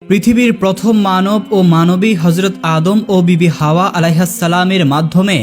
পৃথিবীর প্রথম মানব ও মানবী হজরত আদম ও বিবি হাওয়া আলাইহাসসালামের মাধ্যমে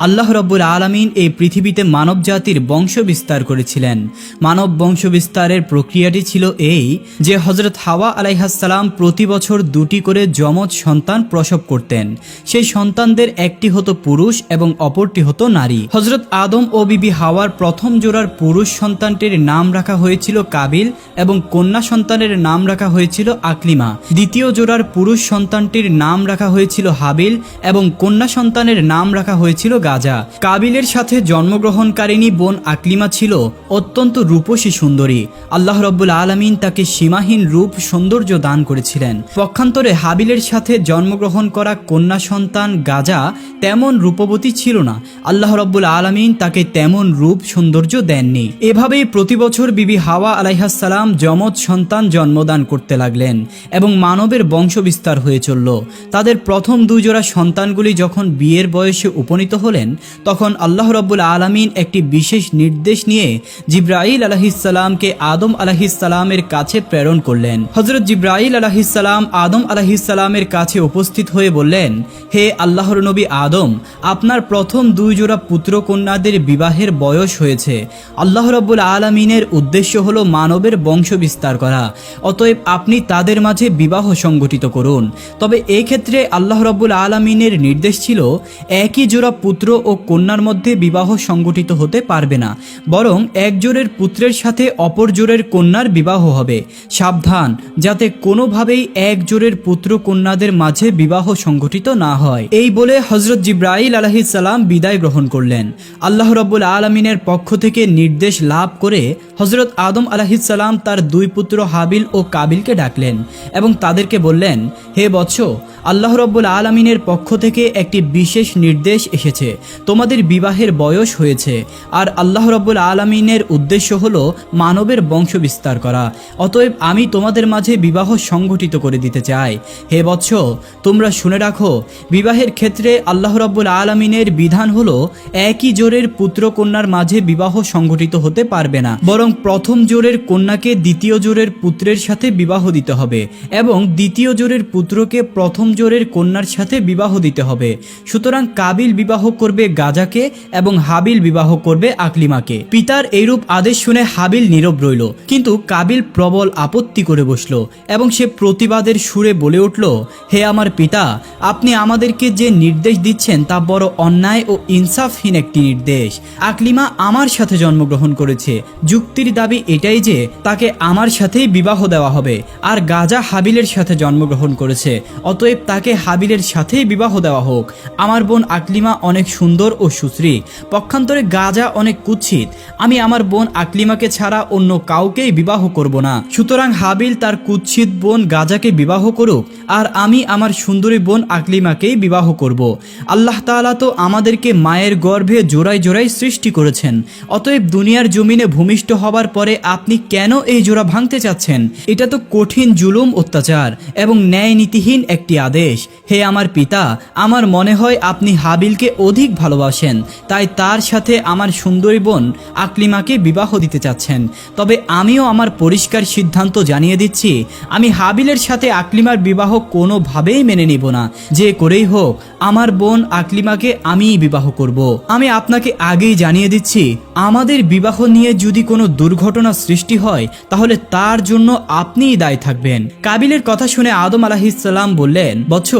আল্লাহ রব্বুল আলামিন এই পৃথিবীতে মানব জাতির বংশ বিস্তার করেছিলেন। মানব বংশ বিস্তারের প্রক্রিয়াটি ছিল এই যে হজরত হাওয়া আলাইহাসসালাম প্রতি বছর 2টি করে যমজ সন্তান প্রসব করতেন। সেই সন্তানদের একটি হতো পুরুষ এবং অপরটি হতো নারী। হজরত আদম ও বিবি হাওয়ার প্রথম জোড়ার পুরুষ সন্তানটির নাম রাখা হয়েছিল কাবিল এবং কন্যা সন্তানের নাম রাখা হয়েছিল আকলিমা। দ্বিতীয় জোড়ার পুরুষ সন্তানটির নাম রাখা হয়েছিল হাবিল এবং কন্যা সন্তানের নাম রাখা হয়েছিল গাজা। কাবিলের সাথে জন্মগ্রহণকারিণী বোন আকলিমা ছিল অত্যন্ত রূপসী সুন্দরী। আল্লাহ রব্বুল আলামিন তাকে সীমাহীন রূপ সৌন্দর্য দান করেছিলেন। পক্ষান্তরে হাবিলের সাথে জন্মগ্রহণ করা কন্যা সন্তান গাজা তেমন রূপবতী ছিল না। আল্লাহ রব্বুল আলামিন তাকে তেমন রূপ সৌন্দর্য দেননি। এভাবেই প্রতি বছর বিবি হাওয়া আলাইহাসসালাম যমজ সন্তান জন্মদান করতে লাগলেন এবং মানবের বংশ বিস্তার হয়ে চলল। তাদের প্রথম 2 জোড়া সন্তানগুলি যখন বিয়ের বয়সে উপনীত হলেন তখন আল্লাহ রব্বুল আলামিন একটি বিশেষ নির্দেশ নিয়ে জিবরাইল আলাইহিসসালামকে আদম আলাইহিসসালামের কাছে প্রেরণ করলেন। হযরত জিবরাইল আলাইহিসসালাম আদম আলাইহিসসালামের কাছে উপস্থিত হয়ে বললেন, হে আল্লাহর নবী আদম, আপনার প্রথম 2 জোড়া পুত্র কন্যাদের বিবাহের বয়স হয়েছে। আল্লাহ রব্বুল আলামিনের উদ্দেশ্য হলো মানবের বংশ বিস্তার করা, অতএব আপনি তাদের মাঝে বিবাহ সংগঠিত করুন। তবে এই ক্ষেত্রে আল্লাহ রব্বুল আলামিনের নির্দেশ ছিল একই জোড়া পুত্র ও কন্যার মধ্যে বিবাহ সংগঠিত হতে পারবে না, বরং এক জোড়ের পুত্রের সাথে অপর জোড়ের কন্যার বিবাহ হবে। সাবধান যাতে কোনোভাবেই এক জোড়ের পুত্র কন্যাদের মাঝে বিবাহ সংগঠিত না হয়। এই বলে হযরত জিবরাইল আলাইহিস সালাম বিদায় গ্রহণ করলেন। আল্লাহ রব্বুল আলামিনের পক্ষ থেকে নির্দেশ লাভ করে হযরত আদম আলাইহিস সালাম তার 2 পুত্র হাবিল ও কাবিলকে ডাকলেন এবং তাদেরকে বললেন, হে বৎস, আল্লাহ রব্বুল আলামিনের পক্ষ থেকে একটি বিশেষ নির্দেশ এসেছে। তোমাদের বিবাহের বয়স হয়েছে আর আল্লাহ রব্বুল আলামিনের উদ্দেশ্য হলো মানবের বংশ বিস্তার করা, অতএব আমি তোমাদের মাঝে বিবাহ সংগঠিত করে দিতে চাই। হে বৎস, তোমরা শুনে রাখো, বিবাহের ক্ষেত্রে আল্লাহ রব্বুল আলামিনের বিধান হলো একই জোড়ের পুত্র কন্যার মাঝে বিবাহ সংগঠিত হতে পারবে না, বরং প্রথম জোড়ের কন্যাকে দ্বিতীয় জোড়ের পুত্রের সাথে বিবাহ দিতে হবে এবং দ্বিতীয় জোড়ের পুত্রকে প্রথম জোড়ের কন্যার সাথে বিবাহ দিতে হবে। সুতরাং কাবিল বিবাহ করবে গাজাকে এবং হাবিল বিবাহ করবে আকলিমাকে। পিতার এইরূপ আদেশ শুনে হাবিল নীরব রইল, কিন্তু কাবিল প্রবল আপত্তি করে বসল এবং সে প্রতিবাদের সুরে বলে উঠল, হে আমার পিতা, আপনি আমাদেরকে যে নির্দেশ দিচ্ছেন তা বড় অন্যায় ও ইনসাফহীন একটি নির্দেশ। আকলিমা আমার সাথে জন্মগ্রহণ করেছে, যুক্তির দাবি এটাই যে তাকে আমার সাথেই বিবাহ দেওয়া হবে, আর গাজা হাবিলের সাথে জন্মগ্রহণ করেছে, অতএব তাকে হাবিলের সাথেই বিবাহ দেওয়া হোক। আমার বোন আকলিমা অনেক সুন্দর ও সুশ্রী, পক্ষান্তরে গাজা অনেক কুৎসিত। আমি আমার বোন আকলিমাকে ছাড়া অন্য কাউকেই বিবাহ করব না। সুতরাং হাবিল তার কুৎসিত বোন গাজাকে বিবাহ করুক আর আমি আমার সুন্দরী বোন আকলিমাকেই বিবাহ করব। আল্লাহ তাআলা তো আমাদেরকে মায়ের গর্ভে জোড়ায় জোড়ায় সৃষ্টি করেছেন, অতএব দুনিয়ার জমিনে ভূমিষ্ঠ হবার পরে আপনি কেন এই জোড়া ভাঙতে চাচ্ছেন? এটা তো কঠিন জুলুম, অত্যাচার এবং ন্যায় নীতিহীন একটি আদেশ। হে আমার পিতা, আমার মনে হয় আপনি হাবিলকে অধিক ভালোবাসেন, তাই তার সাথে আমার সুন্দরী বোন আকলিমাকে বিবাহ দিতে চাচ্ছেন। তবে আমিও আমার পরিষ্কার সিদ্ধান্ত জানিয়ে দিচ্ছি, আমি হাবিলের সাথে আকলিমার বিবাহ কোনোভাবেই মেনে নিব না। যে করেই হোক আমার বোন আকলিমাকে আমিই বিবাহ করব। আমি আপনাকে আগেই জানিয়ে দিচ্ছি, আমাদের বিবাহ নিয়ে যদি কোনো দুর্ঘটনা সৃষ্টি হয় তাহলে তার জন্য আপনিই দায়ী থাকবেন। কাবিলের কথা শুনে আদম আলাইহিসসালাম বললেন, বৎস,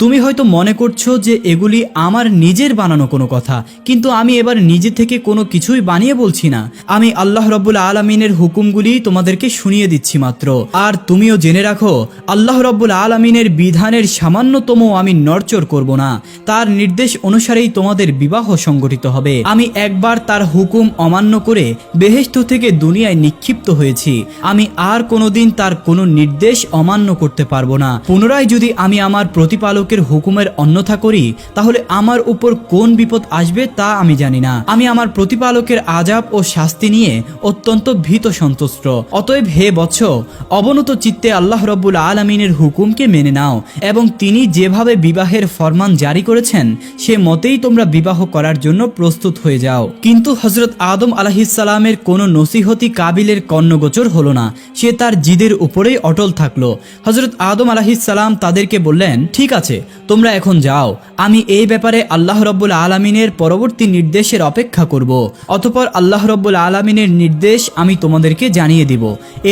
তুমি হয়তো মনে করছো যে এগুলি আমার নিজের বানানো কোনো কথা, কিন্তু আমি এবার নিজে থেকে কোনো কিছুই বানিয়ে বলছি না। আমি আল্লাহ রব্বুল আলামিনের হুকুমগুলি তোমাদেরকে শুনিয়ে দিচ্ছি মাত্র। আর তুমিও জেনে রাখো, আল্লাহ রব্বুল আলামিনের বিধানের সামান্যতম আমি নড়চড় করব না। তার নির্দেশ অনুসারেই তোমাদের বিবাহ সংগঠিত হবে। আমি একবার তার হুকুম অমান্য করে বেহেশত থেকে দুনিয়ায় নিক্ষিপ্ত হয়েছি, আমি আর কোনোদিন তার কোনো নির্দেশ অমান্য করতে পারবো না। পুনরায় যদি আমি আমার প্রতিপালকের হুকুমের অন্যথা করি তাহলে আমার উপর কোন বিপদ আসবে তা আমি জানি না। আমি আমার প্রতিপালকের আযাব ও শাস্তি নিয়ে অত্যন্ত ভীত সন্ত্রস্ত। অতএব হে বৎস, অবনত চিত্তে আল্লাহ রব্বুল আলামিনের হুকুমকে মেনে নাও এবং তিনি যেভাবে বিবাহের ফরমান জারি করেছেন সে মতেই তোমরা বিবাহ করার জন্য প্রস্তুত হয়ে যাও। কিন্তু হযরত আদম আলাইহিসসালামের কোনো নসিহতি কাবিলের কর্ণগোচর হলো না। সে তার জিদের উপরেই অটল থাকলো। হযরত আদম আলাইহিসসালাম তাদেরকে বললেন, ঠিক আছে, তোমরা এখন যাও, আমি এই ব্যাপারে আল্লাহ রাব্বুল আলামিনের পরবর্তী নির্দেশের অপেক্ষা করব। অতঃপর আল্লাহ রাব্বুল আলামিনের নির্দেশ আমি তোমাদেরকে জানিয়ে দিব।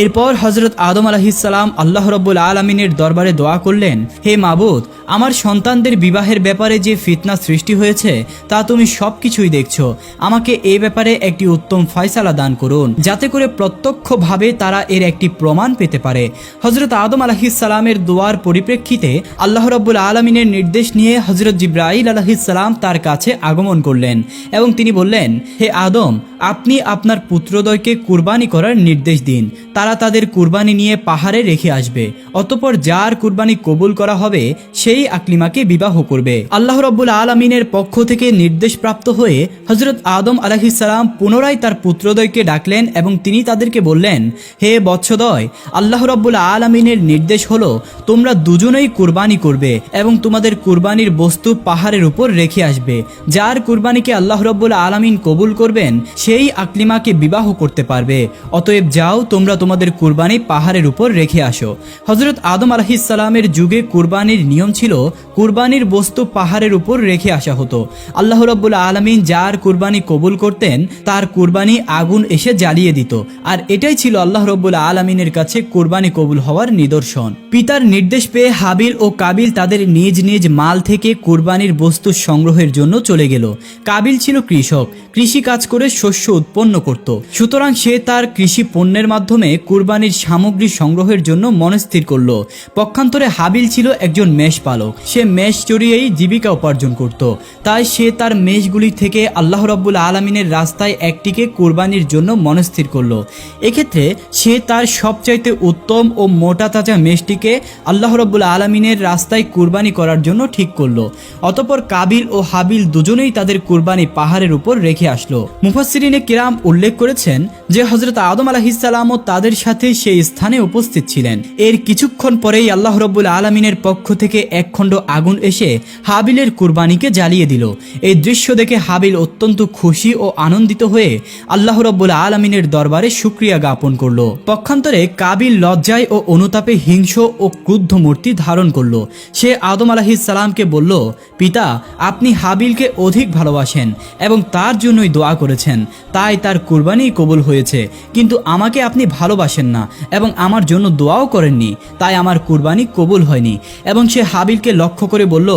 এরপর হযরত আদম আলাইহিসসালাম আল্লাহ রাব্বুল আলামিনের দরবারে দোয়া করলেন, হে মাবুদ, আমার সন্তানদের বিবাহের ব্যাপারে যে ফিতনা সৃষ্টি হয়েছে তা তুমি সবকিছুই দেখছো। আমাকে এই ব্যাপারে একটি উত্তম ফয়সালা দান করুন, যাতে করে প্রত্যক্ষভাবে তারা এর একটি প্রমাণ পেতে পারে। হযরত আদম আলাইহিসসালামের দোয়ার পরিপ্রেক্ষিতে আল্লাহ রাব্বুল আলামিনের নির্দেশ নিয়ে হযরত জিবরাইল আলাইহিসসালাম তার কাছে আগমন করলেন এবং তিনি বললেন, হে আদম, আপনি আপনার পুত্রদ্বয়কে কুরবানি করার নির্দেশ দিন। তারা তাদের কুরবানি নিয়ে পাহাড়ে রেখে আসবে। অতঃপর যার কুরবানি কবুল করা হবে সেই আকলিমাকে বিবাহ করবে। আল্লাহ রাব্বুল আলামিনের পক্ষ থেকে নির্দেশ প্রাপ্ত হয়ে হযরত আদম আলাইহিসসালাম পুনরায় তার পুত্রদ্বয়কে ডাকলেন এবং তিনি তাদেরকে বললেন, হে বৎসদ্বয়, আল্লাহ রাব্বুল আলামিনের নির্দেশ হলো তোমরা দুজনেই কুরবানি করবে এবং তোমাদের কুরবানির বস্তু পাহাড়ের উপর রেখে আসবে। যার কুরবানিকে আল্লাহ রাব্বুল আলামিন কবুল করবেন সেই আকলিমাকে বিবাহ করতে পারবে। অতএব যাও, তোমরা তোমাদের কুরবানি পাহাড়ের উপর রেখে আসো। হযরত আদম আলাইহিসসালামের যুগে কুরবানির নিয়ম ছিল কুরবানির বস্তু পাহাড়ের উপর রেখে আসা হতো। আল্লাহ রাব্বুল আলামিন যার কুরবানি কবুল করতেন তার কুরবানি আগুন এসে জ্বালিয়ে দিত। আর এটাই ছিল আল্লাহ রাব্বুল আলামিনের কাছে কুরবানি কবুল হওয়ার নিদর্শন। পিতার নির্দেশ পেয়ে হাবিল ও কাবিল তাদের নিজ নিজ মাল থেকে কুরবানির বস্তু সংগ্রহের জন্য চলে গেল। কাবিল ছিল কৃষক, কৃষি কাজ করে শস্য উৎপন্ন করত। সুতরাং সে তার কৃষি পণ্যের মাধ্যমে কুরবানির সামগ্রী সংগ্রহের জন্য মনস্থির করল। পক্ষান্তরে হাবিল ছিল একজন মেষ পালক। সে মেষ চড়িয়েই জীবিকা উপার্জন করত। তাই সে তার মেষগুলি থেকে আল্লাহ রাব্বুল আলামিনের রাস্তায় একটিকে কুরবানির জন্য মনস্থির করল। এক্ষেত্রে সে তার সবচাইতে উত্তম ও মোটা তাজা মেষটিকে আল্লাহ রাব্বুল আলামিনের রাস্তায় কুরবানি করার জন্য ঠিক করলো। অতঃপর কাবিল ও হাবিল দুজনেই তাদের কুরবানি পাহাড়ের উপর রেখে আসলো। মুফাসসিরিনে কিরাম উল্লেখ করেছেন যে হযরত আদম আলাইহিসসালামও তাদের সাথে সেই স্থানে উপস্থিত ছিলেন। এর কিছুক্ষণ পরেই আল্লাহ রাব্বুল আলামিনের পক্ষ থেকে এক খণ্ড আগুন এসে হাবিলের কুরবানিকে জ্বালিয়ে দিল। এই দৃশ্য দেখে হাবিল অত্যন্ত খুশি ও আনন্দিত হয়ে আল্লাহ রাব্বুল আলামিনের দরবারে শুকরিয়া জ্ঞাপন করলো। পক্ষান্তরে কাবিল লজ্জায় ও অনুতাপে হিংস্র ও ক্রুদ্ধ মূর্তি ধারণ করলো। সে আদম আলাইহিসসালামকে বলল, পিতা, আপনি হাবিলকে অধিক ভালোবাসেন এবং তার জন্যই দোয়া করেছেন, তাই তার কুরবানি কবুল হয়েছে। কিন্তু আমাকে আপনি ভালোবাসেন না এবং আমার জন্য দোয়াও করেননি, তাই আমার কুরবানি কবুল হয়নি। এবং সে হাবিলকে লক্ষ্য করে বলল,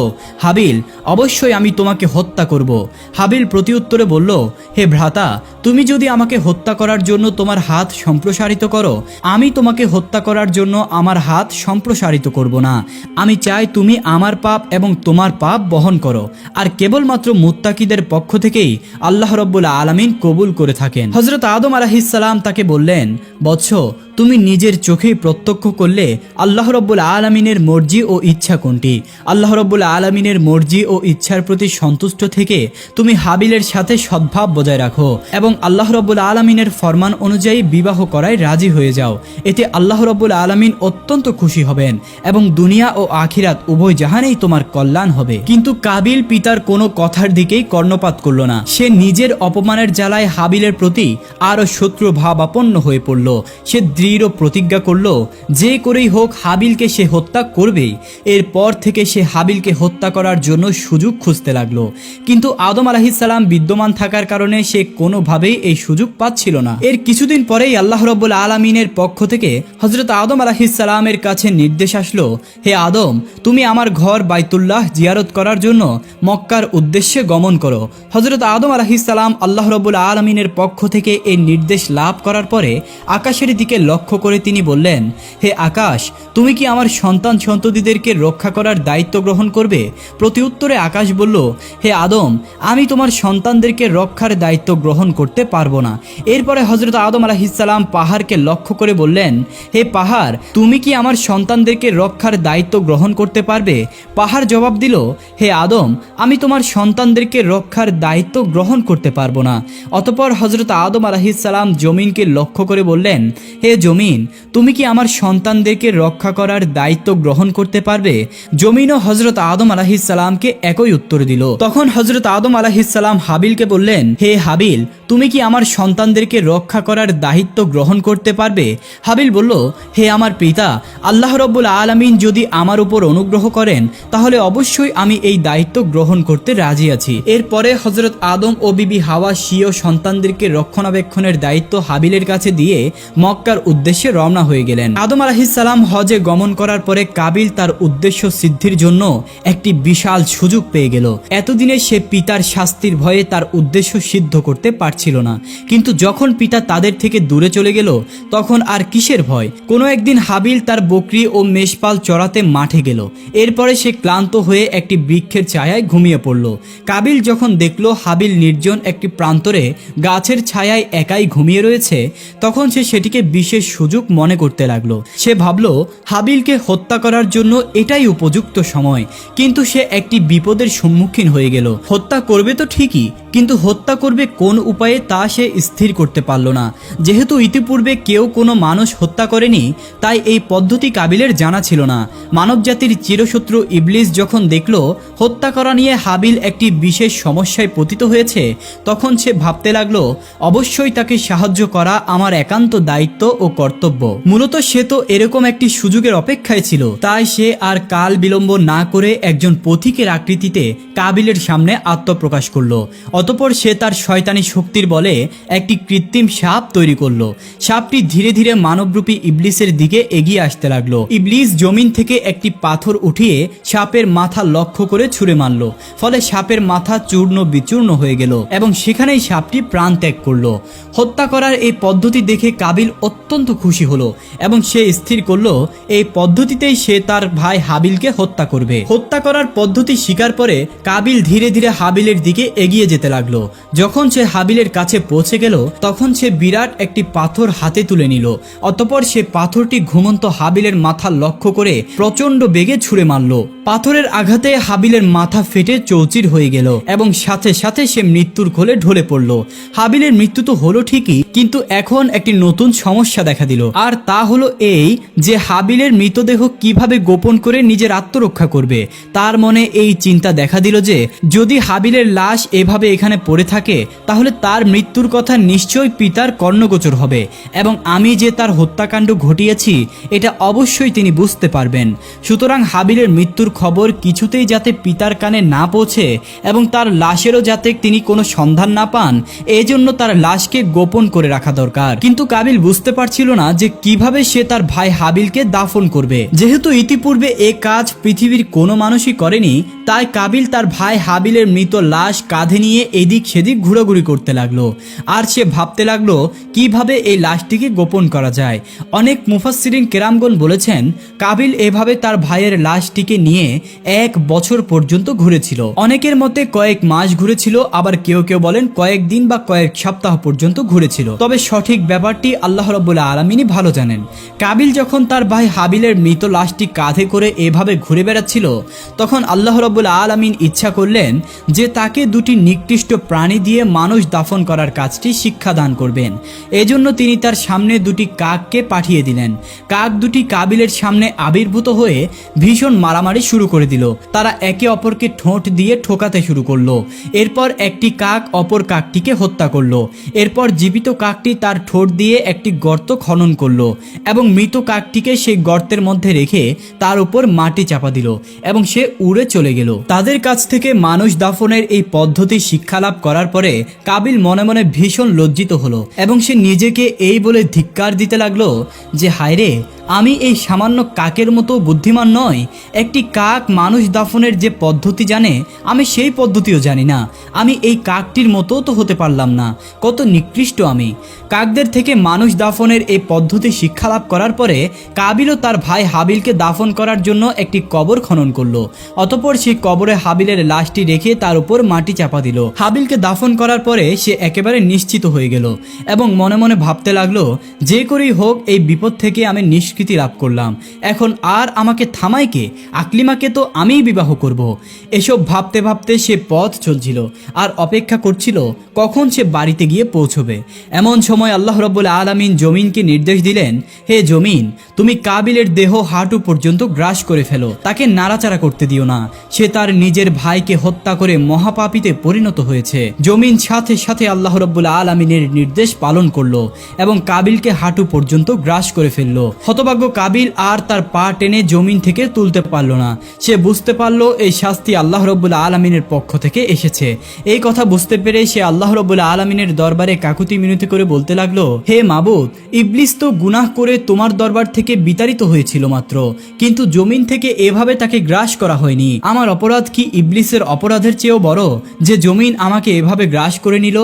হাবিল, অবশ্যই আমি তোমাকে হত্যা করব। হাবিল প্রতিউত্তরে বলল, হে ভ্রাতা, তুমি যদি আমাকে হত্যা করার জন্য তোমার হাত সম্প্রসারিত করো, আমি তোমাকে হত্যা করার জন্য আমার হাত সম্প্রসারিত করব না। আমি চাই তুমি আমার পাপ এবং তোমার পাপ বহন করো। আর কেবলমাত্র মুত্তাকিদের পক্ষ থেকেই আল্লাহ রাব্বুল আলামিন কবুল করে থাকেন। হযরত আদম আলাইহিসসালাম তাকে বললেন, বৎস, তুমি নিজের চোখেই প্রত্যক্ষ করলে আল্লাহ রাব্বুল আলামিনের মর্জি ও ইচ্ছা কোনটি। আল্লাহ রাব্বুল আলামিনের মর্জি ও ইচ্ছার প্রতি সন্তুষ্ট থেকে তুমি হাবিলের সাথে সদ্ভাব বজায় রাখো এবং আল্লাহ রাব্বুল আলামিনের ফরমান অনুযায়ী বিবাহ করায় রাজি হয়ে যাও। এতে আল্লাহ রাব্বুল আলামিন অত্যন্ত খুশি হবেন এবং দুনিয়া ও আখিরাত উভয় জাহানেই তোমার কল্যাণ হবে। কিন্তু কাবিল পিতার কোনো কথার দিকেই কর্ণপাত করল না। সে নিজের অপমানের জ্বালায় হাবিলের প্রতি আরো শত্রু ভাবাপন্ন হয়ে পড়ল। সে দৃঢ় প্রতিজ্ঞা করল, যে করেই হোক হাবিলকে সে হত্যা করবেই। এরপর থেকে সে হাবিলকে হত্যা করার জন্য সুযোগ খুঁজতে লাগলো। কিন্তু আদম আলাইহিসসালাম বিদ্যমান থাকার কারণে সে কোনোভাবেই এই সুযোগ পাচ্ছিল না। এর কিছুদিন পরেই আল্লাহ রাব্বুল আলামিনের পক্ষ থেকে হযরত আদম আলাইহিসসালামের কাছে নির্দেশ আসলো, হে আদম, তুমি আমার ঘর বাইতুল্লাহ জিয়ারত করার জন্য মক্কার উদ্দেশ্যে গমন করো। হযরত আদম আলাইহিসসালাম আল্লাহ রাব্বুল আলামিনের পক্ষ থেকে এই নির্দেশ লাভ করার পরে আকাশের দিকে লক্ষ্য করে তিনি বললেন, হে আকাশ, তুমি কি আমার সন্তান সন্ততিদেরকে রক্ষা করার করার দায়িত্ব গ্রহণ করবে? প্রতি উত্তরে আকাশ বলল, হে আদম, আমি তোমার সন্তানদেরকে রক্ষার দায়িত্ব গ্রহণ করতে পারবো না। এরপরে হযরত আদম আলাইহিসসালাম পাহাড়কে লক্ষ্য করে বললেন, হে পাহাড়, তুমি কি আমার সন্তানদেরকে রক্ষার দায়িত্ব গ্রহণ করতে পারবে? পাহাড় জবাব দিল, হে আদম, আমি তোমার সন্তানদেরকে রক্ষার দায়িত্ব গ্রহণ করতে পারবো না। অতঃপর হযরত আদম আলাইহিসসালাম জমিনকে লক্ষ্য করে বললেন, হে জমিন, তুমি কি আমার সন্তানদেরকে রক্ষা করার দায়িত্ব গ্রহণ করতে পারবে? জমিনও হযরত আদম আলাইহিসসালামকে একই উত্তর দিল। তখন হযরত আদম আলাইহিসসালাম হাবিলকে বললেন, হে হাবিল, তুমি কি আমার সন্তানদেরকে রক্ষা করার দায়িত্ব গ্রহণ করতে পারবে? হাবিল বলল, হে আমার পিতা, আল্লাহ রাব্বুল আলামিন যদি আমার উপর অনুগ্রহ করেন তাহলে অবশ্যই আমি এই দায়িত্ব গ্রহণ করতে রাজি আছি। এরপরে হযরত আদম ও বিবি হাওয়া স্বীয় সন্তানদেরকে রক্ষণাবেক্ষণের দায়িত্ব হাবিলের কাছে দিয়ে মক্কার উদ্দেশ্যে রওনা হয়ে গেলেন। আদম আলাইহিসসালাম হজে গমন করার পরে কাবিল তার উদ্দেশ্য সিদ্ধির জন্য একটি বিশাল সুযোগ পেয়ে গেল। এতদিনে সে পিতার শাস্তির ভয়ে তার উদ্দেশ্য সিদ্ধ করতে পারছিল না, কিন্তু যখন পিতা তাদের থেকে দূরে চলে গেল তখন আর কিসের ভয়? কোনো একদিন হাবিল তার বকরি ও মেষপাল চড়াতে মাঠে গেল। এরপরে সে ক্লান্ত হয়ে একটি বৃক্ষের ছায়ায় ঘুমিয়ে পড়ল। কাবিল যখন দেখল হাবিল নির্জন একটি প্রান্তরে গাছের ছায়ায় একাই ঘুমিয়ে রয়েছে, তখন সে সেটিকে বিশেষ সুযোগ মনে করতে লাগলো। সে ভাবল হাবিলকে হত্যা করার জন্য এটাই উপযুক্ত সময়, কিন্তু সে একটি বিপদের সম্মুখীন হয়ে গেল। হত্যা করবে তো ঠিকই, কিন্তু হত্যা করবে কোন উপায়ে তা সে স্থির করতে পারল না। যেহেতু ইতিপূর্বে কেউ কোনো মানুষ হত্যা করেনি, তাই এই পদ্ধতি কাবিলের জানা ছিল না। মানবজাতির চিরশত্রু ইবলিস যখন দেখল হত্যা করা নিয়ে হাবিল একটি বিশেষ সমস্যায় পতিত হয়েছে, তখন সে ভাবতে লাগলো অবশ্যই তাকে সাহায্য করা আমার একান্ত দায়িত্ব ও কর্তব্য। মূলত সে তো এরকম একটি সুযোগের অপেক্ষায় ছিল, তাই সে আর কাল বিলম্ব না করে একজন পথিকের আকৃতিতে কাবিলের সামনে আত্মপ্রকাশ করলো। অতঃপর সে তার শয়তানি শক্তির বলে একটি কৃত্রিম সাপ তৈরি করলো। সাপটি ধীরে ধীরে মানবরূপী ইবলিসের দিকে এগিয়ে আসতে লাগলো। ইবলিস জমিন থেকে একটি পাথর উঠিয়ে সাপের মাথা লক্ষ্য করে ছুঁড়ে মারল। ফলে সাপের মাথা চূর্ণ বিচূর্ণ হয়ে গেল এবং সেখানেই সাপটি প্রাণ ত্যাগ করলো। হত্যা করার এই পদ্ধতি দেখে কাবিল অত্যন্ত খুশি হলো এবং সে স্থির করলো এই পদ্ধতিতেই সে তার ভাই হাবিলকে হত্যা করবে। হত্যা করার পদ্ধতি শিকার পরে কাবিল ধীরে ধীরে হাবিলের দিকে এগিয়ে যেতে লাগলো। যখন সে হাবিলের কাছে পৌঁছে গেল তখন সে বিরাট একটি পাথর হাতে তুলে নিল। অতঃপর সে পাথরটি ঘুমন্ত হাবিলের মাথা লক্ষ্য করে প্রচন্ড বেগে ছুঁড়ে মারল। পাথরের আঘাতে হাবিলের মাথা ফেটে চৌচির হয়ে গেল এবং সাথে সাথে সে মৃত্যুর কোলে ঢলে পড়ল। হাবিলের মৃত্যু তো হলো ঠিকই, কিন্তু এখন একটি নতুন সমস্যা দেখা দিল, আর তা হলো এই যে হাবিলের মৃতদেহ কিভাবে গোপন করে নিজের আত্মরক্ষা করবে। তার মনে এই চিন্তা দেখা দিল যে যদি হাবিলের লাশ এভাবে এখানে পড়ে থাকে তাহলে তার মৃত্যুর কথা নিশ্চয়ই পিতার কর্ণগোচর হবে এবং আমি যে তার হত্যাকাণ্ড ঘটিয়েছি এটা অবশ্যই তিনি বুঝতে পারবেন। সুতরাং হাবিলের মৃত্যুর খবর কিছুতেই যাতে পিতার কানে না পৌঁছে এবং তার লাশেরও যাতে তিনি কোনো সন্ধান না পান, এজন্য তার লাশকে গোপন করে রাখা দরকার। কিন্তু কাবিল বুঝতে পারছিল না যে কিভাবে সে তার ভাই হাবিলকে দাফন করবে। যেহেতু ইতিপূর্বে এ কাজ পৃথিবীর কোনো মানুষই করেনি, তাই কাবিল তার ভাই হাবিলের মৃত লাশ কাঁধে নিয়ে এদিক সেদিক ঘোরাঘুরি করতে লাগলো। আর সে ভাবতে লাগলো কিভাবে এই লাশটিকে গোপন করা যায়। অনেক মুফাসসিরিন কেরামগণ বলেছেন কাবিল এভাবে তার ভাইয়ের লাশটিকে নিয়ে 1 বছর পর্যন্ত ঘুরেছিল। অনেকের মতে কয়েক মাস ঘুরেছিল, আবার কেউ কেউ বলেন কয়েক দিন বা কয়েক সপ্তাহ পর্যন্ত ঘুরেছিল। তবে সঠিক ব্যাপারটি আল্লাহ রাব্বুল আলামিনই ভালো জানেন। কাবিল যখন তার ভাই হাবিলের মৃত লাশটি কাঁধে করে এভাবে ঘুরে বেড়াচ্ছিল, তখন আল্লাহ রাব্বুল আলামিন ইচ্ছা করলেন যে তাকে দুটি নিকৃষ্ট প্রাণী দিয়ে মানুষ দাফন করার কাজটি শিক্ষাদান করবেন। এজন্য তিনি তার সামনে দুটি কাককে পাঠিয়ে দিলেন। কাক দুটি কাবিলের সামনে আবির্ভূত হয়ে ভীষণ মারামারি শুরু করে দিল। তারা একে অপরকে ঠোঁট দিয়ে ঠোকাতে শুরু করলো। এরপর একটি কাক অপর কাকটিকে হত্যা করলো। এরপর জীবিত কাকটি তার ঠোঁট দিয়ে একটি গর্ত খনন করলো এবং মৃত কাকটিকে সেই গর্তের মধ্যে রেখে তার উপর মাটি চাপা দিল এবং সে উড়ে চলে গেল। তাদের কাছ থেকে মানুষ দাফনের এই পদ্ধতি শিক্ষা লাভ করার পরে কাবিল মনে মনে ভীষণ লজ্জিত হলো এবং সে নিজেকে এই বলে ধিক্কার দিতে লাগলো যে হায়রে, আমি এই সামান্য কাকের মতো বুদ্ধিমান নয়? একটি কাক মানুষ দাফনের যে পদ্ধতি জানে, আমি সেই পদ্ধতিও জানি না। আমি এই কাকটির মতো তো হতে পারলাম না। কত নিকৃষ্ট আমি! কাকদের থেকে মানুষ দাফনের এই পদ্ধতি শিক্ষা লাভ করার পরে কাবিলও তার ভাই হাবিলকে দাফন করার জন্য একটি কবর খনন করলো। অতঃপর সেই কবরে হাবিলের লাশটি রেখে তার উপর মাটি চাপা দিল। হাবিলকে দাফন করার পরে সে একেবারে নিশ্চিত হয়ে গেল এবং মনে মনে ভাবতে লাগলো, যে করেই হোক এই বিপদ থেকে আমি নিষ্কৃতি লাভ করলাম। এখন আর আমাকে থামায় কে? আকলিমাকে তো আমিই বিবাহ করব। এসব ভাবতে ভাবতে সে পথ চলছিল আর অপেক্ষা করছিল কখন সে বাড়িতে গিয়ে পৌঁছবে। এমন সময় আল্লাহ রাব্বুল আলামিন জমিনকে নির্দেশ দিলেন, হে জমিন, তুমি কাবিলের দেহ হাঁটু পর্যন্ত গ্রাস করে ফেলো, তাকে নাড়াচাড়া করতে দিও না। সে তার নিজের ভাইকে হত্যা করে মহাপাপীতে পরিণত হয়েছে। জমিন সাথে সাথে আল্লাহ রাব্বুল আলামিনের নির্দেশ পালন করলো এবং কাবিলকে হাঁটু পর্যন্ত গ্রাস করে ফেললো। হতভাগ্য কাবিল আর তার পা টেনে জমিন থেকে তুলতে পারল না। সে বুঝতে পারলো এই শাস্তি আল্লাহ রাব্বুল আলামিনের পক্ষ থেকে এসেছে। এই কথা বুঝতে পেরে সে আল্লাহ রাব্বুল আলামিনের দরবারে কাকুতি মিনতি করে বলতে লাগলো, হে মাবুদ, ইবলিস তো গুনাহ করে তোমার দরবার থেকে বিতাড়িত হয়েছিল মাত্র, কিন্তু জমিন থেকে এভাবে তাকে গ্রাস করা হয়নি। আমার অপরাধ কি ইবলিসের অপরাধের চেয়েও বড় যে জমিন আমাকে এভাবে গ্রাস করে নিল?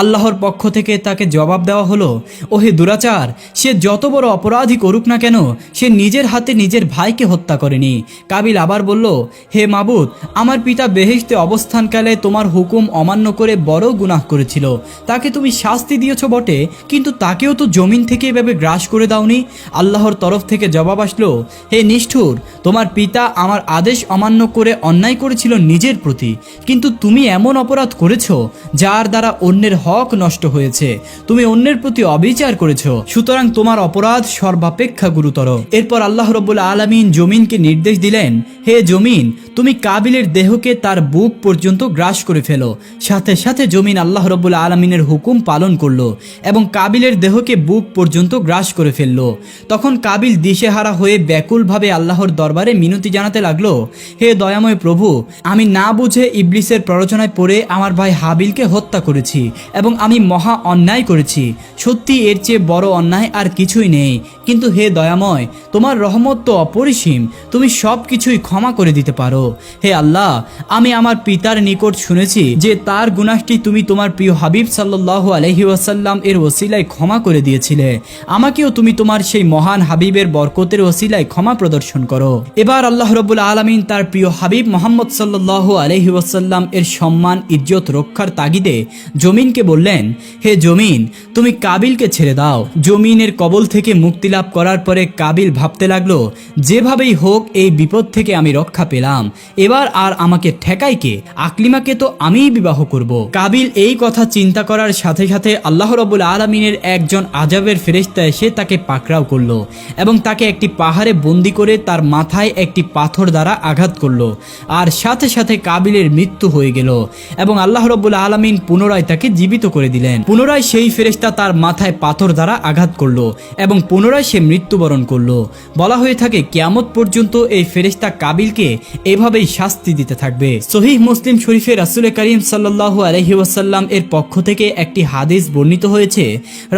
আল্লাহর পক্ষ থেকে তাকে জবাব দেওয়া হলো, ওহে দুরাচার, সে যত বড় অপরাধী করুক না কেন, সে নিজের হাতে নিজের ভাইকে হত্যা করেনি। কাবিল আবার বলল, হে মাবুদ, আমার পিতা বেহেশতে অবস্থানকালে তোমার হুকুম অমান্য করে বড় গুনাহ করেছিল। তাকে তুমি শাস্তি দিয়েছ বটে, কিন্তু তাকেও তো জমিন থেকে এভাবে গ্রাস করে দাওনি। আল্লাহর তরফ থেকে জবাব আসলো, হে নিষ্ঠুর, তোমার পিতা আমার আদেশ অমান্য করে অন্যায় করেছিল নিজের প্রতি, কিন্তু তুমি এমন অপরাধ করেছো যার দ্বারা অন্যের হক নষ্ট হয়েছে। তুমি অন্যের প্রতি অবিচার করেছো, সুতরাং তোমার অপরাধ সর্বাপেক্ষা গুরুতর। এরপর আল্লাহ রাব্বুল আলামিন জমিনকে নির্দেশ দিলেন, হে জমিন, তুমি কাবিলের দেহকে তার বুক পর্যন্ত গ্রাস করে ফেলো। সাথে সাথে জমিন আল্লাহ রাব্বুল আলামিনের হুকুম পালন করলো এবং কাবিলের দেহকে বুক পর্যন্ত গ্রাস করে ফেললো। তখন কাবিল দিশেহারা হয়ে ব্যাকুলভাবে আল্লাহর দরবারে মিনতি জানাতে লাগলো, হে দয়াময় প্রভু, আমি না বুঝে ইবলিসের প্ররোচনায় পড়ে আমার ভাই হাবিলকে হত্যা করেছি এবং আমি মহা অন্যায় করেছি। সত্যি এর চেয়ে বড় অন্যায় আর কিছুই নেই। কিন্তু হে দয়াময়, তোমার রহমত তো অপরিসীম, তুমি সব কিছুই ক্ষমা করে দিতে পারো। হে আল্লাহ, আমি আমার পিতার নিকট শুনেছি যে তার গুনাহটি তুমি তোমার প্রিয় হাবিব সাল্লাল্লাহু আলাইহি ওয়াসাল্লাম এর ওসিলায় ক্ষমা করে দিয়েছিলে। আমাকেও তুমি তোমার সেই মহান হাবিবের বরকতের ওসিলায় ক্ষমা প্রদর্শন করো। এবার আল্লাহ রাব্বুল আলামিন তার প্রিয় হাবিব মুহাম্মদ সাল্লাল্লাহু আলাইহি ওয়াসাল্লাম এর সম্মান ইজ্জত রক্ষার তাগিদে জমিনকে বললেন, হে জমিন, তুমি কাবিলকে ছেড়ে দাও। জমিনের কবল থেকে মুক্তি লাভ করার পরে কাবিল ভাবতে লাগলো, যেভাবেই হোক এই বিপদ থেকে আমি রক্ষা পেলাম, এবার আর আমাকে ঠেকাই কে? আকলিমাকে তো আমিই বিবাহ করব। কাবিল এই কথা চিন্তা করার সাথে সাথে আল্লাহ রাব্বুল আলামিনের একজন আযাবের ফেরেশতা এসে তাকে পাকড়াও করলো এবং তাকে একটি পাহাড়ে বন্দী করে তার মাথায় একটি পাথর দ্বারা আঘাত করলো। আর সাথে সাথে কাবিলের মৃত্যু হয়ে গেল এবং আল্লাহ রাব্বুল আলামিন পুনরায় তাকে জীবিত করে দিলেন। পুনরায় সেই ফেরেশতা তার মাথায় পাথর দ্বারা আঘাত করলো এবং পুনরায় সে মৃত্যুবরণ করলো। বলা হয়ে থাকে কিয়ামত পর্যন্ত এই ফেরেশতা কাবিলকে এভাবেই শাস্তি দিতে থাকবে। সহিহ মুসলিম শরীফে রাসূল করিম সাল্লাল্লাহু আলাইহি ওয়াসাল্লাম এর পক্ষ থেকে একটি হাদিস বর্ণিত হয়েছে।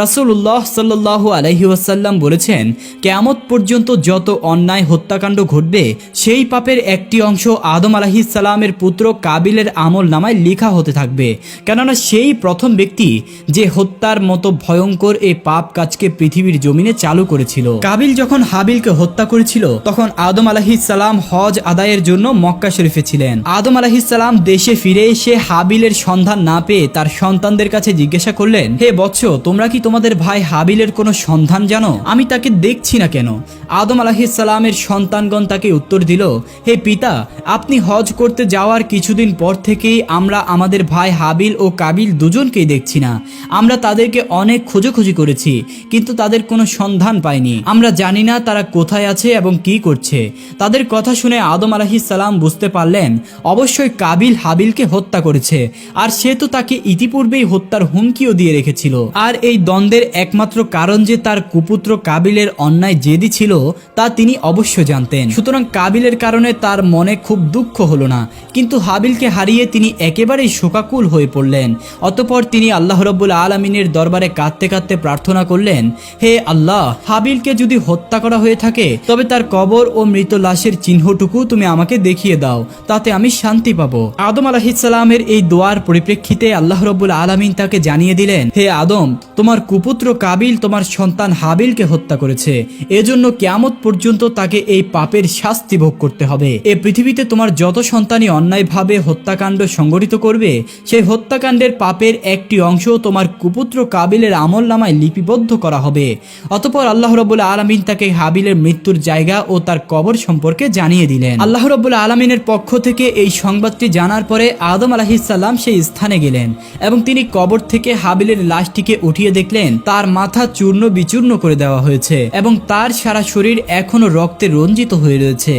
রাসূলুল্লাহ সাল্লাল্লাহু আলাইহি ওয়াসাল্লাম বলেছেন, কিয়ামত পর্যন্ত যত অন্যায় হত্যাকাণ্ড ঘটবে সেই পাপের একটি অংশ আদম আলাইহিস সালামের পুত্র কাবিলের আমল নামায় লেখা হতে থাকবে, কেননা সেই প্রথম ব্যক্তি যে হত্যার মতো ভয়ঙ্কর এই পাপ কাজকে পৃথিবীর জমিনে চালু করেছিল। কাবিল যখন হাবিলকে হত্যা করেছিল তখন আদম আলাইহিস সালাম হজ আদায়ের জন্য মক্কা শরীফে ছিলেন। আদম আলাইহিস সালাম দেশে ফিরে এসে হাবিলের সন্ধান না পেয়ে তার সন্তানদের কাছে জিজ্ঞাসা করলেন, হে বৎস, তোমরা কি তোমাদের ভাই হাবিলের কোনো সন্ধান জানো? আমি তাকে দেখছি না কেন? আদম আলাইহিস সালামের সন্তানগণ তাকে উত্তর দিল, হে পিতা, আপনি হজ করতে যাওয়ার কিছুদিন পর থেকেই আমরা আমাদের ভাই হাবিল ও কাবিল দুজনকেই দেখছি না। আমরা তাদেরকে অনেক খোঁজাখুঁজি করেছি, কিন্তু তাদের কোনো সন্ধান পাইনি। আমরা জানি না তারা কোথায় আছে এবং কি করছে। তাদের কথা শুনে আদম আলাইহিস সালাম আলাইহিসসালাম বুঝতে পারলেন অবশ্যই কাবিল হাবিলকে হত্যা করেছে, আর সে তো তাকে ইতিপূর্বেই হত্যার হুমকিও দিয়ে রেখেছিল। আর এই দ্বন্দ্বের একমাত্র কারণ যে তার কুপুত্র কাবিলের অন্যায় জেদি ছিল তা তিনি অবশ্য জানতেন। সুতরাং কাবিলের কারণে তার মনে খুব দুঃখ হলো না, কিন্তু হাবিলকে হারিয়ে তিনি একেবারেই শোকাকুল হয়ে পড়লেন। অতঃপর তিনি আল্লাহ রাব্বুল আলামিনের দরবারে কাঁদতে কাঁদতে প্রার্থনা করলেন, হে আল্লাহ, হাবিলকে যদি হত্যা করা হয়ে থাকে তবে তার কবর ও মৃত লাশের চিহ্নটুকু তুমি আমাকে দেখিয়ে দাও, তাতে আমি শান্তি পাবো। আদম আলাইহিসসালামের এই দোয়ার পরিপ্রেক্ষিতে আল্লাহ রাব্বুল আলামিন তাকে জানিয়ে দিলেন, হে আদম, তোমার কুপুত্র কাবিল তোমার সন্তান হাবিলকে হত্যা করেছে, এজন্য কিয়ামত পর্যন্ত তাকে এই পাপের শাস্তি ভোগ করতে হবে। এই পৃথিবীতে তোমার যত সন্তানই অন্যায়ভাবে হত্যাকাণ্ড সংগঠিত করবে, সেই হত্যাকাণ্ডের পাপের একটি অংশ তোমার কুপুত্র কাবিলের আমলনামায় লিপিবদ্ধ করা হবে। অতঃপর আল্লাহ রাব্বুল আলামিন তাকে হাবিলের মৃত্যুর জায়গা ও তার কবর সম্পর্কে জানিয়ে দিলেন। আল্লাহ রাব্বুল আলামিনের পক্ষ থেকে এই সংবাদটি জানার পরে আদম আলাইহিসসালাম সেই স্থানে গেলেন এবং তিনি কবর থেকে হাবিলের লাশটিকে উঠিয়ে দেখলেন তার মাথা চূর্ণ বিচূর্ণ করে দেওয়া হয়েছে এবং তার সারা শরীর এখনো রক্তে রঞ্জিত হয়ে রয়েছে।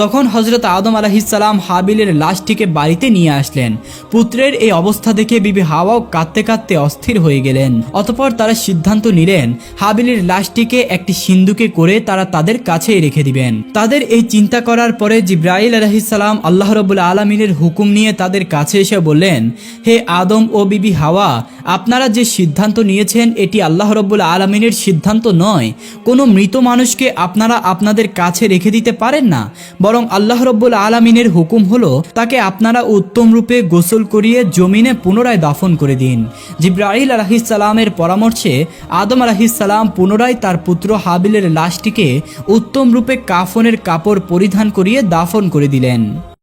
তখন হযরত আদম আলাইহিসসালাম হাবিলের লাশটিকে বাড়িতে নিয়ে আসলেন। পুত্রের এই অবস্থা দেখে বিবি হাওয়াও কাঁদতে কাঁদতে অস্থির হয়ে গেলেন। অতঃপর তারা সিদ্ধান্ত নিলেন হাবিলের লাশটিকে একটি সিন্দুকে করে তারা তাদের কাছেই রেখে দিবেন। তাদের এই চিন্তা করার পরে জিবরাইল আলাইহিসসালাম আল্লাহ রাব্বুল আলামিনের হুকুম নিয়ে তাদের কাছে এসে বললেন, হে আদম ও বিবি হাওয়া, আপনারা যে সিদ্ধান্ত নিয়েছেন এটি আল্লাহ রাব্বুল আলামিনের সিদ্ধান্ত নয়। কোনো মৃত মানুষকে আপনারা আপনাদের কাছে রেখে দিতে পারেন না, বরং আল্লাহ রাব্বুল আলামিনের হুকুম হলো তাকে আপনারা উত্তম রূপে গোসল করিয়ে জমিনে পুনরায় দাফন করে দিন। জিবরাইল আলাইহিসসালামের পরামর্শে আদম আলাইহিসসালাম পুনরায় তার পুত্র হাবিলের লাশটিকে উত্তম রূপে কাফনের কাপড় পরিধান করিয়ে দাফন করে দিলেন।